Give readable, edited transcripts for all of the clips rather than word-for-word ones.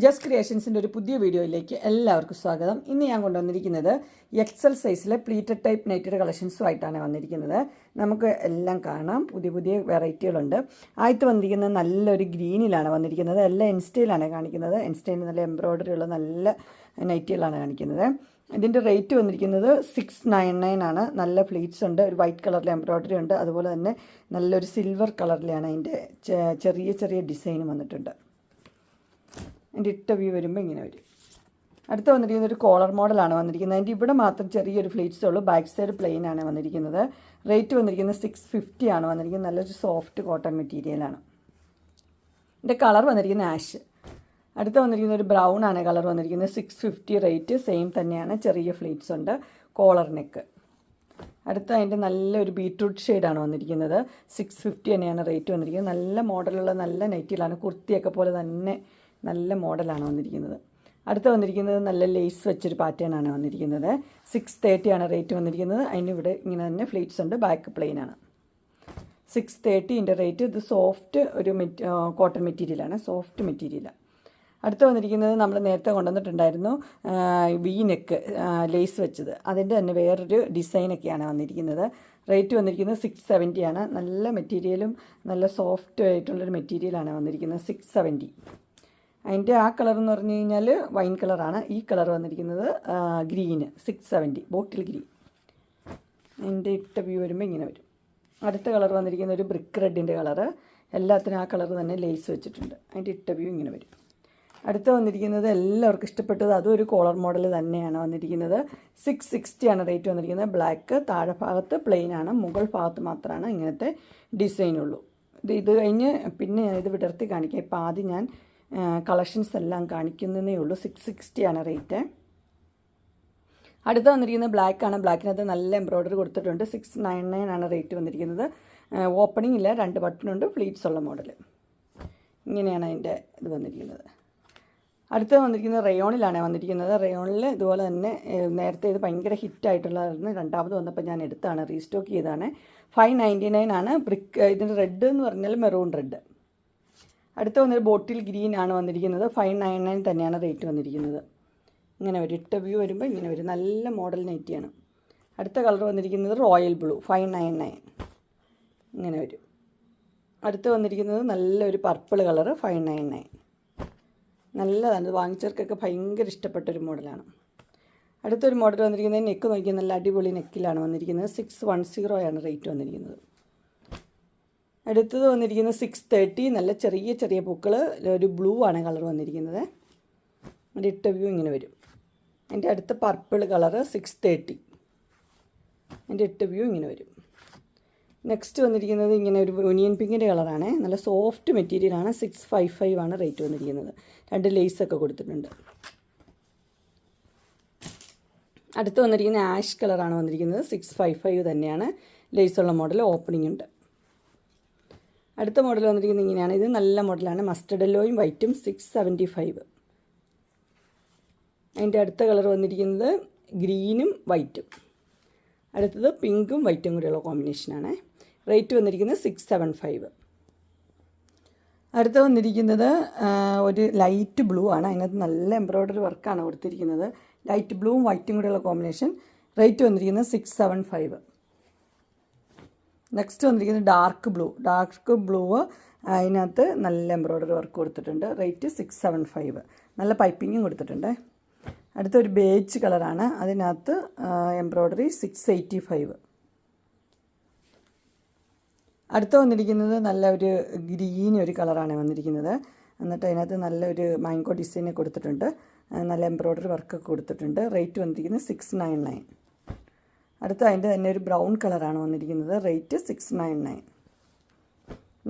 Just ക്രിയേഷൻസിൻ്റെ ഒരു പുതിയ വീഡിയോയിലേക്ക് എല്ലാവർക്കും സ്വാഗതം. ഇന്ന് ഞാൻ കൊണ്ടുവന്നിരിക്കുന്നത് എക്സൽ സൈസിലെ പ്ലീറ്റഡ് ടൈപ്പ് നൈറ്റിയുടെ കളക്ഷൻസുമായിട്ടാണ് വന്നിരിക്കുന്നത്. നമുക്ക് എല്ലാം കാണാം, പുതിയ പുതിയ വെറൈറ്റികളുണ്ട്. ആദ്യത്തെ വന്നിരിക്കുന്നത് നല്ലൊരു ഗ്രീനിലാണ് വന്നിരിക്കുന്നത്. എല്ലാം എൻസ്റ്റൈലാണ് കാണിക്കുന്നത്. എൻസ്റ്റൈലിൽ നല്ല എംബ്രോയ്ഡറി ഉള്ള നല്ല നൈറ്റികളാണ് കാണിക്കുന്നത്. ഇതിൻ്റെ റേറ്റ് വന്നിരിക്കുന്നത് 699 ആണ്. നല്ല ഫ്ലീറ്റ്സ് ഉണ്ട്, ഒരു വൈറ്റ് കളറിലെ എംബ്രോയ്ഡറി ഉണ്ട്, അതുപോലെ തന്നെ നല്ലൊരു സിൽവർ കളറിലാണ് അതിൻ്റെ ചെറിയ ചെറിയ ഡിസൈനും വന്നിട്ടുണ്ട്. അതിൻ്റെ ഇട്ട വ്യൂ വരുമ്പോൾ ഇങ്ങനെ വരും. അടുത്ത് വന്നിരിക്കുന്നത് ഒരു കോളർ മോഡലാണ് വന്നിരിക്കുന്നത്. അതിൻ്റെ ഇവിടെ മാത്രം ചെറിയൊരു ഫ്ലീറ്റ്സേ ഉള്ളൂ, ബാക്ക് സൈഡ് പ്ലെയിൻ ആണ് വന്നിരിക്കുന്നത്. റേറ്റ് വന്നിരിക്കുന്നത് 650 ആണ് വന്നിരിക്കുന്നത്. നല്ലൊരു സോഫ്റ്റ് കോട്ടൺ മെറ്റീരിയലാണ്. ഇതിൻ്റെ കളർ വന്നിരിക്കുന്നത് ആഷ്. അടുത്ത് വന്നിരിക്കുന്ന ഒരു ബ്രൗൺ ആണ് കളർ വന്നിരിക്കുന്നത്. 650 റേറ്റ് സെയിം തന്നെയാണ്. ചെറിയ ഫ്ലീറ്റ്സ് ഉണ്ട്, കോളർ നെക്ക്. അടുത്ത അതിൻ്റെ നല്ലൊരു ബീട്രൂട്ട് ഷെയ്ഡാണ് വന്നിരിക്കുന്നത്. 650 തന്നെയാണ് റേറ്റ് വന്നിരിക്കുന്നത്. നല്ല മോഡലുള്ള നല്ല നൈറ്റികളാണ്, കുർത്തിയൊക്കെ പോലെ തന്നെ നല്ല മോഡലാണ് വന്നിരിക്കുന്നത്. അടുത്ത് വന്നിരിക്കുന്നത് നല്ല ലേസ് വെച്ചൊരു പാറ്റേൺ ആണ് വന്നിരിക്കുന്നത്. 630 ആണ് റേറ്റ് വന്നിരിക്കുന്നത്. അതിന് ഇവിടെ ഇങ്ങനെ തന്നെ ഫ്ലീറ്റ്സ് ഉണ്ട്, ബാക്ക് പ്ലെയിൻ ആണ്. 630 റേറ്റ്. ഇത് സോഫ്റ്റ് ഒരു കോട്ടൺ മെറ്റീരിയലാണ്, സോഫ്റ്റ് മെറ്റീരിയലാണ്. അടുത്ത് വന്നിരിക്കുന്നത് നമ്മൾ നേരത്തെ കൊണ്ടുവന്നിട്ടുണ്ടായിരുന്നു, വി നെക്ക് ലേസ് വെച്ചത്. അതിൻ്റെ തന്നെ വേറൊരു ഡിസൈനൊക്കെയാണ് വന്നിരിക്കുന്നത്. റേറ്റ് വന്നിരിക്കുന്നത് 670 ആണ്. നല്ല മെറ്റീരിയലും നല്ല സോഫ്റ്റ് ആയിട്ടുള്ളൊരു മെറ്റീരിയലാണ് വന്നിരിക്കുന്നത്. 670. അതിൻ്റെ ആ കളർ എന്ന് പറഞ്ഞു കഴിഞ്ഞാൽ വൈൻ കളറാണ്. ഈ കളർ വന്നിരിക്കുന്നത് ഗ്രീന്, 670 ബോട്ടിൽ ഗ്രീൻ. അതിൻ്റെ ഇട്ട വ്യൂ വരുമ്പോൾ ഇങ്ങനെ വരും. അടുത്ത കളർ വന്നിരിക്കുന്ന ഒരു ബ്രിക്ക് റെഡിൻ്റെ കളറ്. എല്ലാത്തിനും ആ കളർ തന്നെ ലേസ് വെച്ചിട്ടുണ്ട്. അതിൻ്റെ ഇട്ട വ്യൂ ഇങ്ങനെ വരും. അടുത്ത് വന്നിരിക്കുന്നത് എല്ലാവർക്കും ഇഷ്ടപ്പെട്ടത്, അതും ഒരു കോളർ മോഡൽ തന്നെയാണ് വന്നിരിക്കുന്നത്. 660 ആണ് റേറ്റ് വന്നിരിക്കുന്നത്. ബ്ലാക്ക്, താഴെ ഭാഗത്ത് പ്ലെയിൻ ആണ്, മുകൾ ഭാഗത്ത് മാത്രമാണ് ഇങ്ങനത്തെ ഡിസൈനുള്ളൂ. ഇത് കഴിഞ്ഞ് പിന്നെ ഞാനിത് വിടർത്തി കാണിക്കാം. ഇപ്പോൾ ആദ്യം ഞാൻ കളക്ഷൻസ് എല്ലാം കാണിക്കുന്നതേ ഉള്ളൂ. 660 ആണ് റേറ്റ്. അടുത്ത് വന്നിരിക്കുന്നത് ബ്ലാക്ക് ആണ്. ബ്ലാക്കിനകത്ത് നല്ല എംബ്രോയ്ഡറി കൊടുത്തിട്ടുണ്ട്. 699 ആണ് റേറ്റ് വന്നിരിക്കുന്നത്. ഓപ്പണിംഗ് ഇല്ല, 2 ബട്ടണുണ്ട്, ഫ്ലീറ്റ്സ് ഉള്ള മോഡൽ. ഇങ്ങനെയാണ് അതിൻ്റെ ഇത് വന്നിരിക്കുന്നത്. അടുത്ത് വന്നിരിക്കുന്നത് റയോണിലാണ് വന്നിരിക്കുന്നത്. റയോണിൽ ഇതുപോലെ തന്നെ നേരത്തെ ഇത് ഭയങ്കര ഹിറ്റായിട്ടുള്ളതായിരുന്നു. രണ്ടാമത് വന്നപ്പോൾ ഞാൻ എടുത്താണ്, റീസ്റ്റോക്ക് ചെയ്താണ്. 599 ആണ്. ബ്രിക്ക് ഇതിൻ്റെ റെഡ് എന്ന് പറഞ്ഞാൽ മെറൂൺ റെഡ്. അടുത്ത് വന്നൊരു ബോട്ടിൽ ഗ്രീൻ ആണ് വന്നിരിക്കുന്നത്. 599 തന്നെയാണ് റേറ്റ് വന്നിരിക്കുന്നത്. ഇങ്ങനെ വരും. ഇട്ട വ്യൂ വരുമ്പോൾ ഇങ്ങനെ വരും. നല്ല മോഡൽ നൈറ്റിയാണ്. അടുത്ത കളർ വന്നിരിക്കുന്നത് റോയൽ ബ്ലൂ, 599 ഇങ്ങനെ വരും. അടുത്ത് വന്നിരിക്കുന്നത് നല്ലൊരു പർപ്പിൾ കളറ്, 599. നല്ലതാണ്, വാങ്ങിച്ചവർക്കൊക്കെ ഭയങ്കര ഇഷ്ടപ്പെട്ടൊരു മോഡലാണ്. അടുത്തൊരു മോഡൽ വന്നിരിക്കുന്നത് നെക്ക് നോക്കിയാൽ നല്ല അടിപൊളി നെക്കിലാണ് വന്നിരിക്കുന്നത്. 610 ആണ് റേറ്റ് വന്നിരിക്കുന്നത്. അടുത്തത് വന്നിരിക്കുന്നത് 630. നല്ല ചെറിയ ചെറിയ പൂക്കൾ, ഒരു ബ്ലൂ ആണ് കളർ വന്നിരിക്കുന്നത്. അതിൻ്റെ ഇട്ട വ്യൂ ഇങ്ങനെ വരും. എൻ്റെ അടുത്ത പർപ്പിൾ കളറ് 630. എൻ്റെ ഇട്ട വ്യൂ ഇങ്ങനെ വരും. നെക്സ്റ്റ് വന്നിരിക്കുന്നത് ഇങ്ങനെ ഒരു ഒനിയൻ പിങ്കിൻ്റെ കളറാണ്. നല്ല സോഫ്റ്റ് മെറ്റീരിയലാണ്. 655 ആണ് റേറ്റ് വന്നിരിക്കുന്നത്. 2 ലേസൊക്കെ കൊടുത്തിട്ടുണ്ട്. അടുത്ത് വന്നിരിക്കുന്ന ആഷ് കളറാണ് വന്നിരിക്കുന്നത്. 655 തന്നെയാണ്. ലേസുള്ള മോഡൽ, ഓപ്പണിംഗ് ഉണ്ട്. അടുത്ത മോഡൽ വന്നിരിക്കുന്നത് ഇങ്ങനെയാണ്. ഇത് നല്ല മോഡലാണ്, മസ്റ്റർഡ് യെല്ലോയും വൈറ്റും, 675. അതിൻ്റെ അടുത്ത കളർ വന്നിരിക്കുന്നത് ഗ്രീനും വൈറ്റും. അടുത്തത് പിങ്കും വൈറ്റും കൂടെയുള്ള കോമ്പിനേഷനാണ്. റേറ്റ് വന്നിരിക്കുന്നത് 675. അടുത്ത് വന്നിരിക്കുന്നത് ഒരു ലൈറ്റ് ബ്ലൂ ആണ്. അതിനകത്ത് നല്ല എംബ്രോയ്ഡറി വർക്കാണ് കൊടുത്തിരിക്കുന്നത്. ലൈറ്റ് ബ്ലൂവും വൈറ്റും കൂടെയുള്ള കോമ്പിനേഷൻ. റേറ്റ് വന്നിരിക്കുന്നത് 675. നെക്സ്റ്റ് വന്നിരിക്കുന്നത് ഡാർക്ക് ബ്ലൂ. അതിനകത്ത് നല്ല എംബ്രോയ്ഡറി വർക്ക് കൊടുത്തിട്ടുണ്ട്. റേറ്റ് 675. നല്ല പൈപ്പിങ്ങും കൊടുത്തിട്ടുണ്ട്. അടുത്തൊരു ബേജ് കളറാണ്. അതിനകത്ത് എംബ്രോയ്ഡറി 685. അടുത്ത് വന്നിരിക്കുന്നത് നല്ല ഒരു ഗ്രീൻ ഒരു കളറാണ് വന്നിരിക്കുന്നത്. എന്നിട്ട് അതിനകത്ത് നല്ലൊരു മാംഗോ ഡിസൈൻ കൊടുത്തിട്ടുണ്ട്. നല്ല എംബ്രോയ്ഡറി വർക്കൊക്കെ കൊടുത്തിട്ടുണ്ട്. റേറ്റ് വന്നിരിക്കുന്നത് 699. അടുത്ത അതിൻ്റെ തന്നെ ഒരു ബ്രൗൺ കളറാണ് വന്നിരിക്കുന്നത്. റേറ്റ് 699.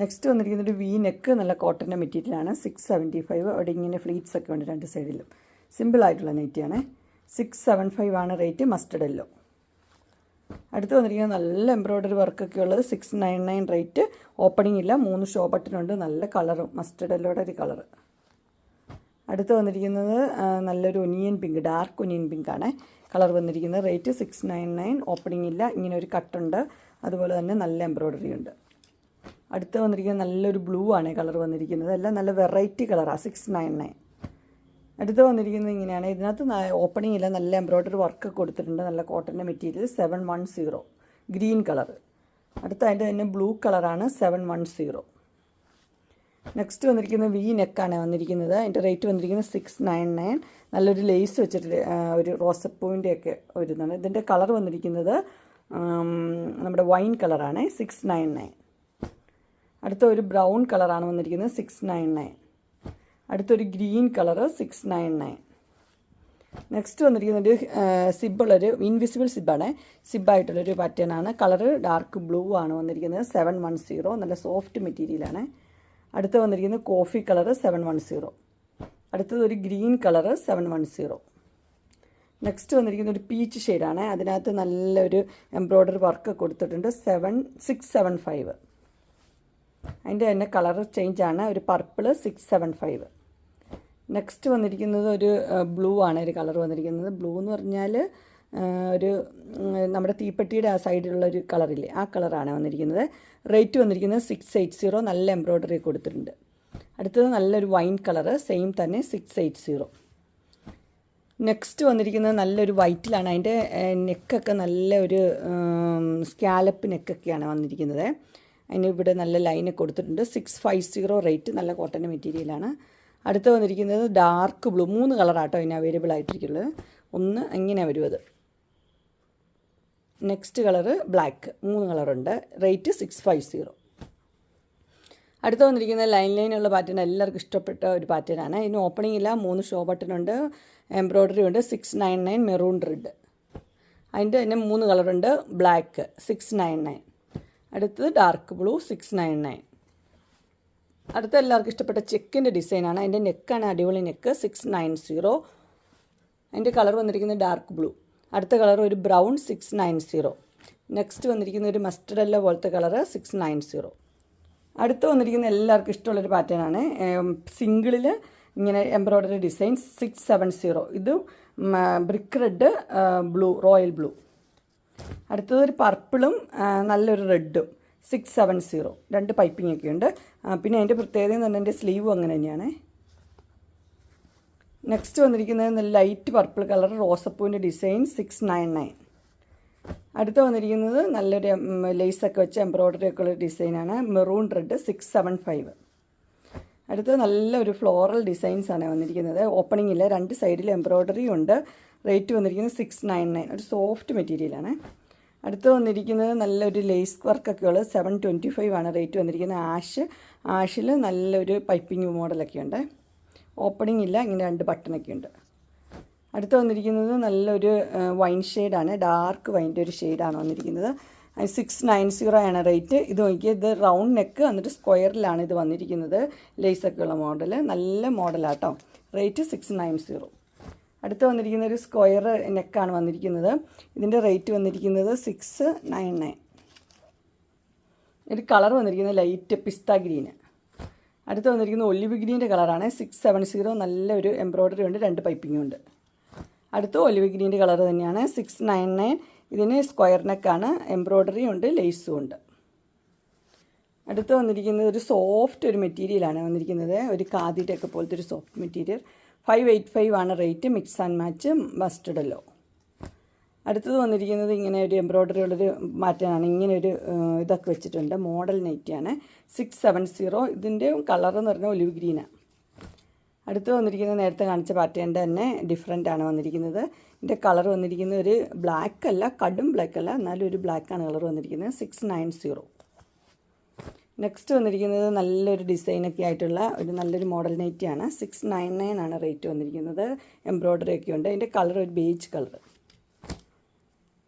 നെക്സ്റ്റ് വന്നിരിക്കുന്നത് ഒരു വി നെക്ക്, നല്ല കോട്ടൻ്റെ മെറ്റീരിയലാണ്. 675. അവിടെ ഇങ്ങനെ ഫ്ലീറ്റ്സ് ഒക്കെ ഉണ്ട് 2 സൈഡിലും. സിമ്പിളായിട്ടുള്ള നെറ്റിയാണ്. 675 ആണ് റേറ്റ്. Mustard yellow. അടുത്ത് വന്നിരിക്കുന്നത് നല്ല എംബ്രോയ്ഡറി വർക്കൊക്കെ ഉള്ളത്. 699 റേറ്റ്. ഓപ്പണിംഗ് ഇല്ല, 3 ഷോ ബട്ടണുണ്ട്. നല്ല കളറും, മസ്റ്റർഡ് യെല്ലോയുടെ ഒരു കളറ്. അടുത്ത് വന്നിരിക്കുന്നത് നല്ലൊരു onion pink, dark onion pink ആണ് കളർ വന്നിരിക്കുന്നത്. റേറ്റ് 699. ഓപ്പണിംഗ് ഇല്ല, ഇങ്ങനെ ഒരു കട്ടുണ്ട്, അതുപോലെ തന്നെ നല്ല എംബ്രോയ്ഡറി ഉണ്ട്. അടുത്ത് വന്നിരിക്കുന്നത് നല്ലൊരു ബ്ലൂ ആണ് കളർ വന്നിരിക്കുന്നത്. എല്ലാം നല്ല വെറൈറ്റി കളറാണ്. 699. അടുത്ത് വന്നിരിക്കുന്നത് ഇങ്ങനെയാണ്. ഇതിനകത്ത് ഓപ്പണിംഗ് ഇല്ല, നല്ല എംബ്രോയ്ഡറി വർക്ക് കൊടുത്തിട്ടുണ്ട്, നല്ല കോട്ടൻ്റെ മെറ്റീരിയൽ. 710 green colour. അടുത്ത അതിൻ്റെ തന്നെ ബ്ലൂ കളറാണ് 710. നെക്സ്റ്റ് വന്നിരിക്കുന്നത് വി നെക്കാണ് വന്നിരിക്കുന്നത്. അതിൻ്റെ റേറ്റ് വന്നിരിക്കുന്നത് 699. നല്ലൊരു ലേസ് വെച്ചിട്ട് ഒരു റോസപ്പൂവിൻ്റെ ഒക്കെ വരുന്നതാണ്. ഇതിൻ്റെ കളർ വന്നിരിക്കുന്നത് നമ്മുടെ വൈൻ കളറാണ്, 699. അടുത്ത ഒരു ബ്രൗൺ കളറാണ് വന്നിരിക്കുന്നത്, 699. അടുത്തൊരു ഗ്രീൻ കളറ്, 699. നെക്സ്റ്റ് വന്നിരിക്കുന്നത് സിബുള്ളൊരു ഇൻവിസിബിൾ സിബാണ്, സിബായിട്ടുള്ളൊരു പാറ്റേൺ ആണ്. കളറ് ഡാർക്ക് ബ്ലൂ ആണ് വന്നിരിക്കുന്നത്, 710. നല്ല സോഫ്റ്റ് മെറ്റീരിയലാണ്. അടുത്ത് വന്നിരിക്കുന്നത് കോഫി കളറ്, 710. അടുത്തത് ഒരു ഗ്രീൻ കളറ്, 710. നെക്സ്റ്റ് വന്നിരിക്കുന്ന ഒരു പീച്ച് ഷെയ്ഡാണ്. അതിനകത്ത് നല്ലൊരു എംബ്രോയ്ഡറി വർക്ക് കൊടുത്തിട്ടുണ്ട്, 675. അതിൻ്റെ തന്നെ കളർ ചേഞ്ചാണ്, ഒരു പർപ്പിൾ, 675. നെക്സ്റ്റ് വന്നിരിക്കുന്നത് ഒരു ബ്ലൂ ആണ് ഒരു കളർ വന്നിരിക്കുന്നത്. ബ്ലൂ എന്ന് പറഞ്ഞാൽ ഒരു നമ്മുടെ തീപ്പെട്ടിയുടെ ആ സൈഡിലുള്ള ഒരു കളറില്ലേ, ആ കളറാണ് വന്നിരിക്കുന്നത്. റേറ്റ് വന്നിരിക്കുന്നത് 680. നല്ല എംബ്രോയ്ഡറി കൊടുത്തിട്ടുണ്ട്. അടുത്തത് നല്ലൊരു വൈൻ കളറ്, സെയിം തന്നെ, 680. നെക്സ്റ്റ് വന്നിരിക്കുന്നത് നല്ലൊരു വൈറ്റിലാണ്. അതിൻ്റെ നെക്കൊക്കെ നല്ല ഒരു സ്കാലപ്പ് നെക്കൊക്കെയാണ് വന്നിരിക്കുന്നത്. അതിന് ഇവിടെ നല്ല ലൈന് കൊടുത്തിട്ടുണ്ട്, 650 റേറ്റ്. നല്ല കോട്ടൻ്റെ മെറ്റീരിയലാണ്. അടുത്ത് വന്നിരിക്കുന്നത് ഡാർക്ക് ബ്ലൂ. 3 കളറാട്ടോ അതിന് അവൈലബിൾ ആയിട്ടിരിക്കുന്നത്. ഒന്ന് ഇങ്ങനെ വരും അത്. Next colour black. 3 കളറുണ്ട്. റേറ്റ് 650. അടുത്ത് വന്നിരിക്കുന്ന ലൈനുള്ള പാറ്റേൺ എല്ലാവർക്കും ഇഷ്ടപ്പെട്ട ഒരു പാറ്റേണാണ്. ഇതിന് ഓപ്പണിംഗ് ഇല്ല, 3 ഷോ ബട്ടണുണ്ട്, എംബ്രോയ്ഡറി ഉണ്ട്, 699. Maroon red. അതിൻ്റെ തന്നെ 3 കളറുണ്ട്. ബ്ലാക്ക്, 699. അടുത്തത് ഡാർക്ക് ബ്ലൂ, 699. അടുത്ത എല്ലാവർക്കും ഇഷ്ടപ്പെട്ട ചെക്കിൻ്റെ ഡിസൈനാണ്. അതിൻ്റെ നെക്കാണ് അടിപൊളി നെക്ക്, 690. അതിൻ്റെ കളർ വന്നിരിക്കുന്നത് ഡാർക്ക് ബ്ലൂ. അടുത്ത കളർ ഒരു ബ്രൗൺ, 690. നെക്സ്റ്റ് വന്നിരിക്കുന്ന ഒരു മസ്റ്റർഡ് യെല്ലോ പോലത്തെ കളറ്, 690. അടുത്ത് വന്നിരിക്കുന്ന എല്ലാവർക്കും ഇഷ്ടമുള്ളൊരു പാറ്റേണാണ്. സിംഗിളിൽ ഇങ്ങനെ എംബ്രോയ്ഡറി ഡിസൈൻ, 670. ഇത് brick red, blue, royal blue. അടുത്തതൊരു പർപ്പിളും നല്ലൊരു റെഡും, 670. 2 പൈപ്പിംഗ് ഒക്കെ ഉണ്ട്. പിന്നെ അതിൻ്റെ പ്രത്യേകത എന്ന് പറഞ്ഞാൽ എൻ്റെ സ്ലീവും അങ്ങനെ തന്നെയാണ്. നെക്സ്റ്റ് വന്നിരിക്കുന്നത് നല്ല ലൈറ്റ് പർപ്പിൾ കളർ, റോസപ്പൂവിൻ്റെ ഡിസൈൻ, 699. അടുത്ത് വന്നിരിക്കുന്നത് നല്ലൊരു ലേസൊക്കെ വെച്ച് എംബ്രോയ്ഡറി ഒക്കെ ഉള്ള ഡിസൈനാണ്, മെറൂൺ റെഡ്, 675. അടുത്തത് നല്ലൊരു ഫ്ലോറൽ ഡിസൈൻസാണ് വന്നിരിക്കുന്നത്. ഓപ്പണിംഗ് ഇല്ല, 2 സൈഡിൽ എംബ്രോയ്ഡറി ഉണ്ട്. റേറ്റ് വന്നിരിക്കുന്നത് 699. ഒരു സോഫ്റ്റ് മെറ്റീരിയലാണ്. അടുത്ത് വന്നിരിക്കുന്നത് നല്ലൊരു ലേസ് വർക്കൊക്കെ ഉള്ളത്, 725 ആണ് റേറ്റ് വന്നിരിക്കുന്നത്. ആഷിൽ നല്ലൊരു പൈപ്പിംഗ് മോഡലൊക്കെ ഉണ്ട്. ഓപ്പണിംഗ് ഇല്ല, ഇങ്ങനെ 2 ബട്ടണൊക്കെ ഉണ്ട്. അടുത്ത് വന്നിരിക്കുന്നത് നല്ലൊരു വൈൻ ഷെയ്ഡാണ്, ഡാർക്ക് വൈൻ്റെ ഒരു ഷെയ്ഡാണ് വന്നിരിക്കുന്നത്. 690 ആണ് റേറ്റ്. ഇത് നോക്കിയാൽ ഇത് റൗണ്ട് നെക്ക് എന്നിട്ട് സ്ക്വയറിലാണ് ഇത് വന്നിരിക്കുന്നത്. ലേസൊക്കെ ഉള്ള മോഡൽ, നല്ല മോഡലാട്ടോ. റേറ്റ് 690. അടുത്ത് വന്നിരിക്കുന്ന ഒരു സ്ക്വയർ നെക്കാണ് വന്നിരിക്കുന്നത്. ഇതിൻ്റെ റേറ്റ് വന്നിരിക്കുന്നത് 699. ഒരു കളർ വന്നിരിക്കുന്നത് ലൈറ്റ് പിസ്ത ഗ്രീന്. അടുത്ത് വന്നിരിക്കുന്നത് ഒലിവ് ഗ്രീൻ്റെ കളറാണ്, 670. നല്ലൊരു എംബ്രോയ്ഡറി ഉണ്ട്, 2 പൈപ്പിംഗ് ഉണ്ട്. അടുത്ത് ഒലിവ് ഗ്രീൻ്റെ കളർ തന്നെയാണ്, 699. ഇതിന് സ്ക്വയർ നെക്കാണ്, എംബ്രോയ്ഡറി ഉണ്ട്, ലേസും ഉണ്ട്. അടുത്ത് വന്നിരിക്കുന്നത് ഒരു സോഫ്റ്റ് ഒരു മെറ്റീരിയലാണ് വന്നിരിക്കുന്നത്, ഒരു ഖാദിയുടെയൊക്കെ പോലത്തെ ഒരു സോഫ്റ്റ് മെറ്റീരിയൽ. 585 ആണ് rate. Mix and match mustard yellow. അടുത്തത് വന്നിരിക്കുന്നത് ഇങ്ങനെ ഒരു എംബ്രോയ്ഡറി ഉള്ളൊരു മാറ്റാണ്. ഇങ്ങനെ ഒരു ഇതൊക്കെ വെച്ചിട്ടുണ്ട്, മോഡൽ നൈറ്റിയാണ്, 670. ഇതിൻ്റെ കളർ എന്ന് പറഞ്ഞാൽ ഒലിവ് ഗ്രീനാണ്. അടുത്ത് വന്നിരിക്കുന്നത് നേരത്തെ കാണിച്ച പാറ്റേണിൻ്റെ തന്നെ ഡിഫറെൻ്റ് ആണ് വന്നിരിക്കുന്നത്. ഇതിൻ്റെ കളർ വന്നിരിക്കുന്നത് ഒരു ബ്ലാക്ക് അല്ല, കടും ബ്ലാക്ക് അല്ല, എന്നാലും ഒരു ബ്ലാക്കാണ് കളർ വന്നിരിക്കുന്നത്, 690. നെക്സ്റ്റ് വന്നിരിക്കുന്നത് നല്ലൊരു ഡിസൈനൊക്കെ ആയിട്ടുള്ള ഒരു നല്ലൊരു മോഡൽ നൈറ്റിയാണ്, 699 ആണ് റേറ്റ് വന്നിരിക്കുന്നത്. എംബ്രോയ്ഡറി ഒക്കെ ഉണ്ട്. അതിൻ്റെ കളർ ഒരു ബേജ് കളർ.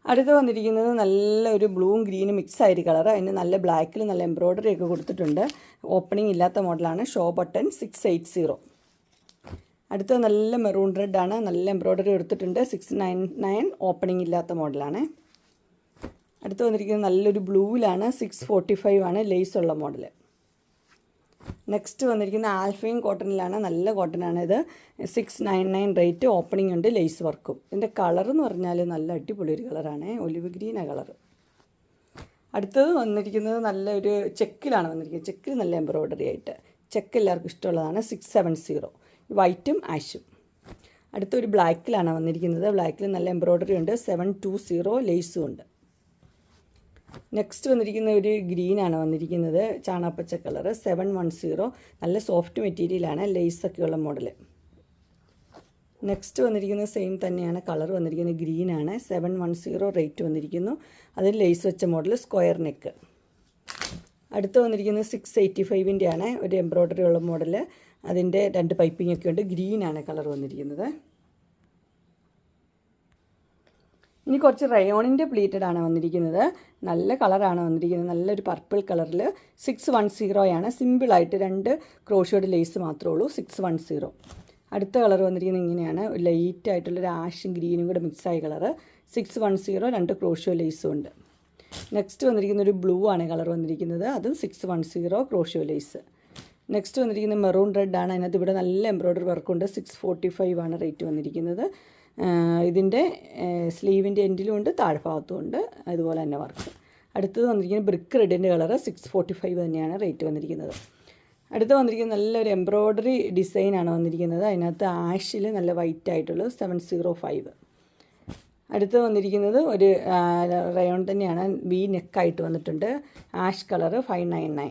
അടുത്ത് വന്നിരിക്കുന്നത് നല്ലൊരു ബ്ലൂവും ഗ്രീനും മിക്സ് ആയൊരു കളർ. അതിന് നല്ല ബ്ലാക്കിൽ നല്ല എംബ്രോയ്ഡറി ഒക്കെ കൊടുത്തിട്ടുണ്ട്. ഓപ്പണിംഗ് ഇല്ലാത്ത മോഡലാണ്, ഷോ ബട്ടൺ, 680. അടുത്തത് നല്ല മെറൂൺ റെഡ് ആണ്, നല്ല എംബ്രോയ്ഡറി കൊടുത്തിട്ടുണ്ട്, 699. ഓപ്പണിംഗ് ഇല്ലാത്ത മോഡലാണ്. അടുത്ത് വന്നിരിക്കുന്നത് നല്ലൊരു ബ്ലൂവിലാണ്, 645 ആണ് ലേസ് ഉള്ള മോഡൽ. നെക്സ്റ്റ് വന്നിരിക്കുന്ന ആൽഫയും കോട്ടണിലാണ്, നല്ല കോട്ടനാണ് ഇത്, 699 റേറ്റ്. ഓപ്പണിംഗ് ഉണ്ട്, ലേസ് വർക്കും. ഇതിൻ്റെ കളർ എന്ന് പറഞ്ഞാൽ നല്ല അടിപൊളി ഒരു കളറാണ്, ഒലിവ് ഗ്രീനാണ് കളർ. അടുത്തത് വന്നിരിക്കുന്നത് നല്ലൊരു ചെക്കിലാണ് വന്നിരിക്കുന്നത്, ചെക്കിൽ നല്ല എംബ്രോയ്ഡറി ആയിട്ട്. ചെക്ക് എല്ലാവർക്കും ഇഷ്ടമുള്ളതാണ്, 670. വൈറ്റും ആഷും. അടുത്തൊരു ബ്ലാക്കിലാണ് വന്നിരിക്കുന്നത്. ബ്ലാക്കിൽ നല്ല എംബ്രോയ്ഡറി ഉണ്ട്, 720 ലേസും ഉണ്ട്. നെക്സ്റ്റ് വന്നിരിക്കുന്ന ഒരു ഗ്രീനാണ് വന്നിരിക്കുന്നത്, ചാണാപ്പച്ച കളറ്, 710. നല്ല സോഫ്റ്റ് മെറ്റീരിയലാണ്, ലേസൊക്കെയുള്ള മോഡൽ. നെക്സ്റ്റ് വന്നിരിക്കുന്നത് സെയിം തന്നെയാണ്, കളർ വന്നിരിക്കുന്നത് ഗ്രീനാണ്, 710 റേറ്റ് വന്നിരിക്കുന്നു. അതിൽ ലേസ് വെച്ച മോഡൽ, സ്ക്വയർ നെക്ക്. അടുത്ത് വന്നിരിക്കുന്നത് 685 ആണ്, ഒരു എംബ്രോയ്ഡറി ഉള്ള മോഡൽ. അതിൻ്റെ 2 പൈപ്പിംഗ് ഒക്കെ ഉണ്ട്. ഗ്രീനാണ് കളർ വന്നിരിക്കുന്നത്. ഇനി കുറച്ച് റയോണിൻ്റെ പ്ലീറ്റഡ് ആണ് വന്നിരിക്കുന്നത്. നല്ല കളറാണ് വന്നിരിക്കുന്നത്, നല്ലൊരു പർപ്പിൾ കളറിൽ. 610 ആണ്. സിമ്പിളായിട്ട് 2 ക്രോഷ്യോഡ് ലേസ് മാത്രമേ ഉള്ളൂ. 610. അടുത്ത കളർ വന്നിരിക്കുന്നത് ഇങ്ങനെയാണ്, ലൈറ്റ് ആയിട്ടുള്ളൊരു ആഷും ഗ്രീനും കൂടെ മിക്സായ കളറ്. 610, 2 ക്രോഷ്യോ ലേസും ഉണ്ട്. നെക്സ്റ്റ് വന്നിരിക്കുന്ന ഒരു ബ്ലൂ ആണ് കളർ വന്നിരിക്കുന്നത്, അതും 610 ക്രോഷ്യോ ലേസ്. നെക്സ്റ്റ് വന്നിരിക്കുന്നത് മെറൂൺ റെഡ് ആണ്. അതിനകത്ത് ഇവിടെ നല്ല എംബ്രോയ്ഡറി വർക്കുണ്ട്. 645 ആണ് റേറ്റ് വന്നിരിക്കുന്നത്. ഇതിൻ്റെ സ്ലീവിൻ്റെ എൻഡിലും ഉണ്ട്, താഴ്ഭാഗത്തും ഉണ്ട് അതുപോലെ തന്നെ വർക്ക്. അടുത്തത് വന്നിരിക്കുന്നത് ബ്രിക്ക് റെഡിൻ്റെ കളറ്, 645 തന്നെയാണ് റേറ്റ് വന്നിരിക്കുന്നത്. അടുത്ത് വന്നിരിക്കുന്നത് നല്ലൊരു എംബ്രോയ്ഡറി ഡിസൈനാണ് വന്നിരിക്കുന്നത്. അതിനകത്ത് ആഷിൽ നല്ല വൈറ്റ് ആയിട്ടുള്ളത്, 705. അടുത്ത് വന്നിരിക്കുന്നത് ഒരു റയോൺ തന്നെയാണ്, വി നെക്കായിട്ട് വന്നിട്ടുണ്ട്, ആഷ് കളറ്, 599.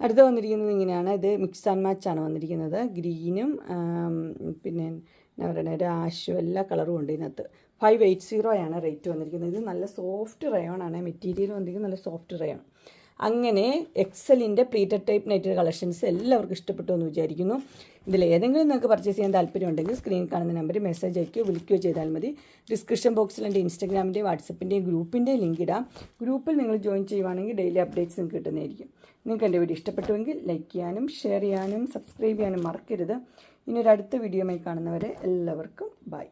അടുത്ത് വന്നിരിക്കുന്നത് ഇങ്ങനെയാണ്, ഇത് മിക്സ് ആൻഡ് മാച്ചാണ് വന്നിരിക്കുന്നത്. ഗ്രീനും പിന്നെ എന്താ പറയുക ഒരു ആഷും എല്ലാ കളറും ഉണ്ട് ഇതിനകത്ത്. 580 ആണ് റേറ്റ് വന്നിരിക്കുന്നത്. ഇത് നല്ല സോഫ്റ്റ് റയോണാണ്, മെറ്റീരിയൽ വന്നിരിക്കുന്നത് നല്ല സോഫ്റ്റ് റയോൺ. അങ്ങനെ എക്സലിൻ്റെ പ്ലീറ്റഡ് ടൈപ്പ് നൈറ്റ് കളക്ഷൻസ് എല്ലാവർക്കും ഇഷ്ടപ്പെട്ടു എന്ന് വിചാരിക്കുന്നു. ഇതിലേതെങ്കിലും നിങ്ങൾക്ക് പർച്ചേസ് ചെയ്യാൻ താല്പര്യമുണ്ടെങ്കിൽ സ്ക്രീനിൽ കാണുന്ന നമ്പറിൽ മെസ്സേജ് അയക്കുകയോ വിളിക്കുകയോ ചെയ്താൽ മതി. ഡിസ്ക്രിപ്ഷൻ ബോക്സിൽ എൻ്റെ ഇൻസ്റ്റാഗ്രാമിൻ്റെയും വാട്സപ്പിൻ്റെയും ഗ്രൂപ്പിൻ്റെയും ലിങ്ക് ഇടാം. ഗ്രൂപ്പിൽ നിങ്ങൾ ജോയിൻ ചെയ്യുവാണെങ്കിൽ ഡെയിലി അപ്ഡേറ്റ്സ് നിങ്ങൾക്ക് കിട്ടുന്നതായിരിക്കും. നിങ്ങൾക്ക് എൻ്റെ വീഡിയോ ഇഷ്ടപ്പെട്ടുവെങ്കിൽ ലൈക്ക് ചെയ്യാനും ഷെയർ ചെയ്യാനും സബ്സ്ക്രൈബ് ചെയ്യാനും മറക്കരുത്. ഇനി ഒരു അടുത്ത വീഡിയോയുമായി കാണുന്നവരെ എല്ലാവർക്കും ബൈ.